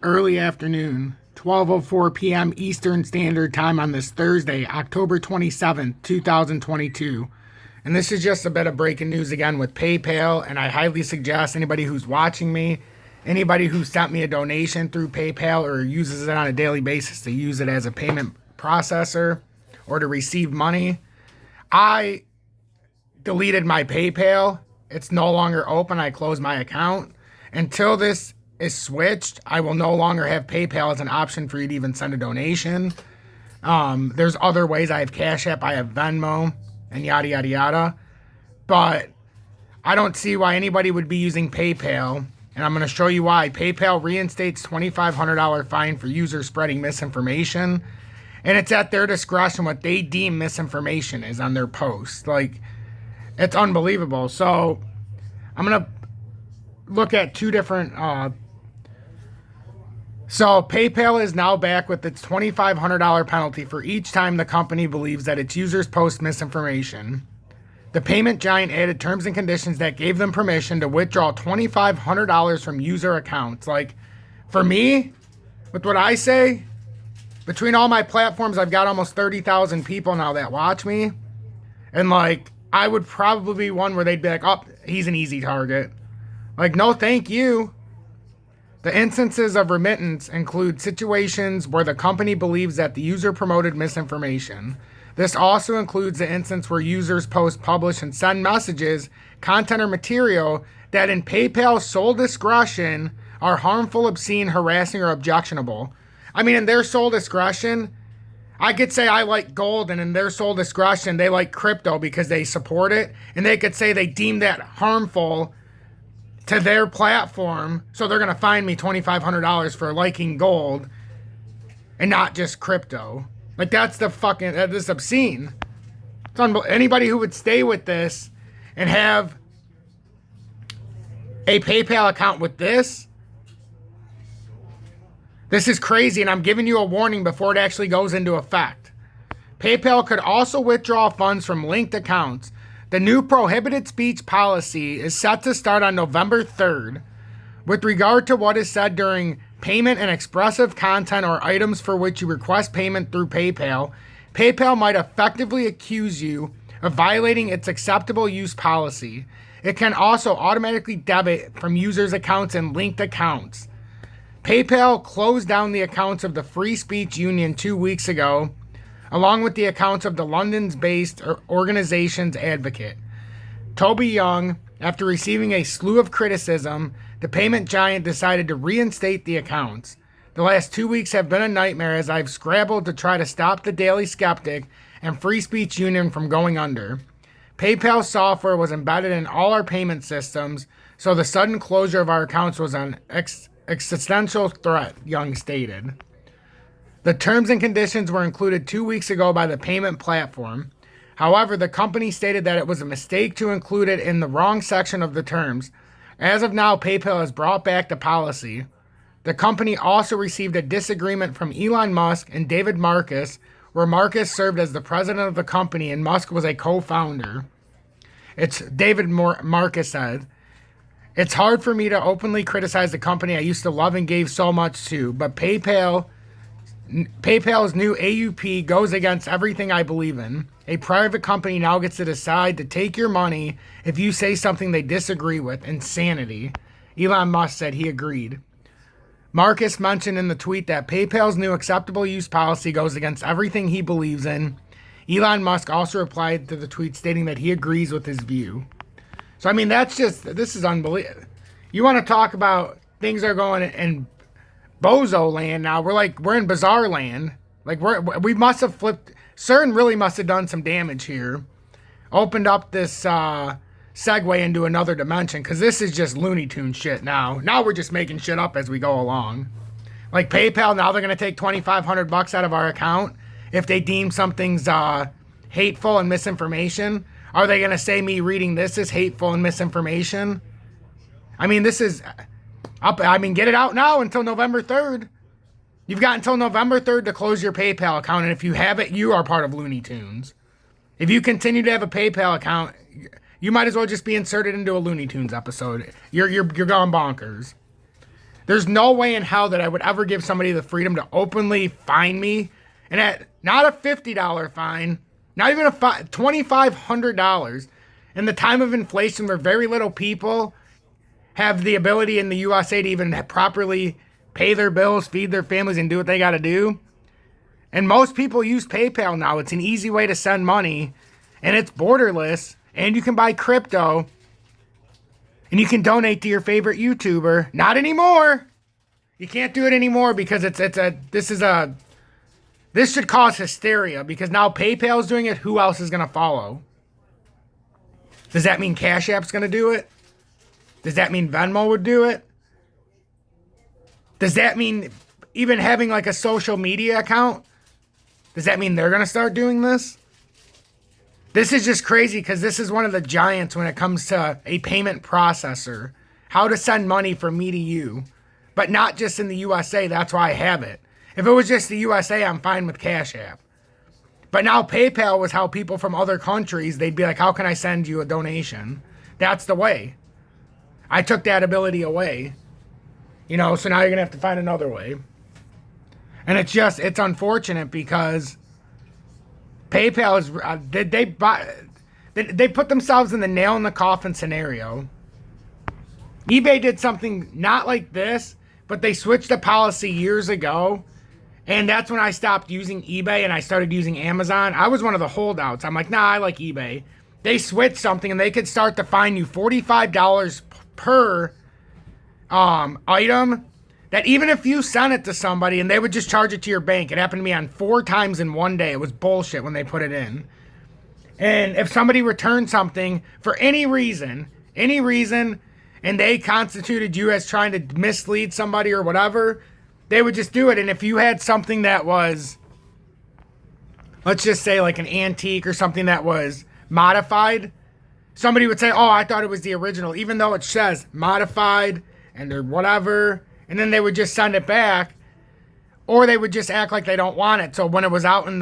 Early afternoon, 12:04 p.m. Eastern Standard Time on this Thursday, October 27th, 2022. And this is just a bit of breaking news again with PayPal, and I highly suggest anybody who's watching me, anybody who sent me a donation through PayPal or uses it on a daily basis to use it as a payment processor or to receive money. I deleted my PayPal. It's no longer open. I closed my account. Until this is switched, I will no longer have PayPal as an option for you to even send a donation. There's other ways. I have Cash App, I have Venmo, and yada, yada, yada. But I don't see why anybody would be using PayPal. And I'm going to show you why. PayPal reinstates $2,500 fine for users spreading misinformation. And it's at their discretion what they deem misinformation is on their posts. Like, it's unbelievable. So I'm going to look at two different... So PayPal is now back with its $2,500 penalty for each time the company believes that its users post misinformation. The payment giant added terms and conditions that gave them permission to withdraw $2,500 from user accounts. Like, for me, with what I say, between all my platforms, I've got almost 30,000 people now that watch me. And, like, I would probably be one where they'd be like, oh, he's an easy target. Like, no, thank you. The instances of remittance include situations where the company believes that the user promoted misinformation. This also includes the instance where users post, publish, and send messages, content, or material that in PayPal's sole discretion are harmful, obscene, harassing, or objectionable. I mean, in their sole discretion, I could say I like gold, and in their sole discretion, they like crypto because they support it. And they could say they deem that harmful to their platform, so they're going to fine me $2,500 for liking gold and not just crypto. Like, that's the fucking, this is obscene. It's anybody who would stay with this and have a PayPal account with this is crazy, and I'm giving you a warning before it actually goes into effect. PayPal could also withdraw funds from linked accounts. The new prohibited speech policy is set to start on November 3rd. With regard to what is said during payment and expressive content or items for which you request payment through PayPal, PayPal might effectively accuse you of violating its acceptable use policy. It can also automatically debit from users' accounts and linked accounts. PayPal closed down the accounts of the Free Speech Union 2 weeks ago, along with the accounts of the London-based organization's advocate. Toby Young, after receiving a slew of criticism, the payment giant decided to reinstate the accounts. The last 2 weeks have been a nightmare as I've scrabbled to try to stop the Daily Skeptic and Free Speech Union from going under. PayPal software was embedded in all our payment systems, so the sudden closure of our accounts was an existential threat, Young stated. The terms and conditions were included 2 weeks ago by the payment platform. However, the company stated that it was a mistake to include it in the wrong section of the terms. As of now, PayPal has brought back the policy. The company also received a disagreement from Elon Musk and David Marcus, where Marcus served as the president of the company and Musk was a co-founder. Marcus said, "It's hard for me to openly criticize the company I used to love and gave so much to, but PayPal's new AUP goes against everything I believe in. A private company now gets to decide to take your money if you say something they disagree with. Insanity." Elon Musk said he agreed. Marcus mentioned in the tweet that PayPal's new acceptable use policy goes against everything he believes in. Elon Musk also replied to the tweet stating that he agrees with his view. So, I mean, this is unbelievable. You want to talk about things are going in bozo land now. We're in bizarre land. Like, we must have flipped. CERN really must have done some damage here. Opened up this segue into another dimension, because this is just Looney Tune shit now. Now we're just making shit up as we go along. Like PayPal, now they're going to take $2,500 out of our account if they deem something's hateful and misinformation. Are they going to say me reading this is hateful and misinformation? I mean, this is... get it out now until November 3rd. You've got until November 3rd to close your PayPal account, and if you have it, you are part of Looney Tunes. If you continue to have a PayPal account, you might as well just be inserted into a Looney Tunes episode. You're going bonkers. There's no way in hell that I would ever give somebody the freedom to openly fine me. And at not a $50 fine, not even a $2,500. In the time of inflation where very little people have the ability in the USA to even properly pay their bills, feed their families, and do what they got to do. And most people use PayPal now. It's an easy way to send money, and it's borderless, and you can buy crypto, and you can donate to your favorite YouTuber. Not anymore. You can't do it anymore because this should cause hysteria because now PayPal's doing it. Who else is going to follow? Does that mean Cash App's going to do it? Does that mean Venmo would do it? Does that mean even having like a social media account? Does that mean they're going to start doing this? This is just crazy because this is one of the giants when it comes to a payment processor. How to send money from me to you. But not just in the USA. That's why I have it. If it was just the USA, I'm fine with Cash App. But now PayPal was how people from other countries, they'd be like, how can I send you a donation? That's the way. I took that ability away. You know, so now you're going to have to find another way. And it's unfortunate because PayPal is, they put themselves in the nail in the coffin scenario. eBay did something not like this, but they switched a policy years ago. And that's when I stopped using eBay and I started using Amazon. I was one of the holdouts. I'm like, nah, I like eBay. They switched something and they could start to fine you $45 per item. That even if you sent it to somebody and they would just charge it to your bank. It happened to me on 4 times in one day. It was bullshit when they put it in. And if somebody returned something for any reason, and they constituted you as trying to mislead somebody or whatever, they would just do it. And if you had something that was, let's just say like an antique or something that was modified, somebody would say, oh, I thought it was the original, even though it says modified and or whatever. And then they would just send it back, or they would just act like they don't want it. So when it was out in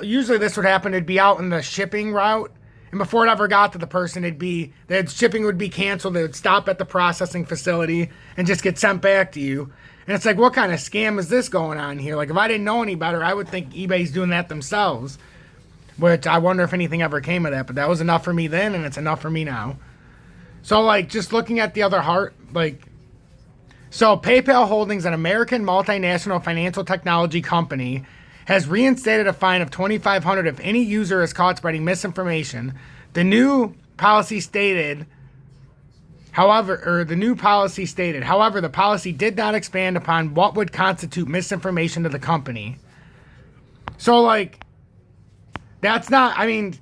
usually this would happen, it'd be out in the shipping route. And before it ever got to the person, the shipping would be canceled. They would stop at the processing facility and just get sent back to you. And it's like, what kind of scam is this going on here? Like, if I didn't know any better, I would think eBay's doing that themselves. Which I wonder if anything ever came of that. But that was enough for me then, and it's enough for me now. So, like, just looking at the other so PayPal Holdings, an American multinational financial technology company, has reinstated a fine of $2,500 if any user is caught spreading misinformation. The new policy stated, however, the policy did not expand upon what would constitute misinformation to the company. So, like, that's not, I mean,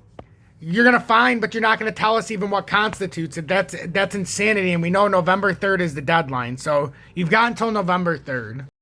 you're going to fine, but you're not going to tell us even what constitutes it. That's insanity, and we know November 3rd is the deadline. So you've got until November 3rd.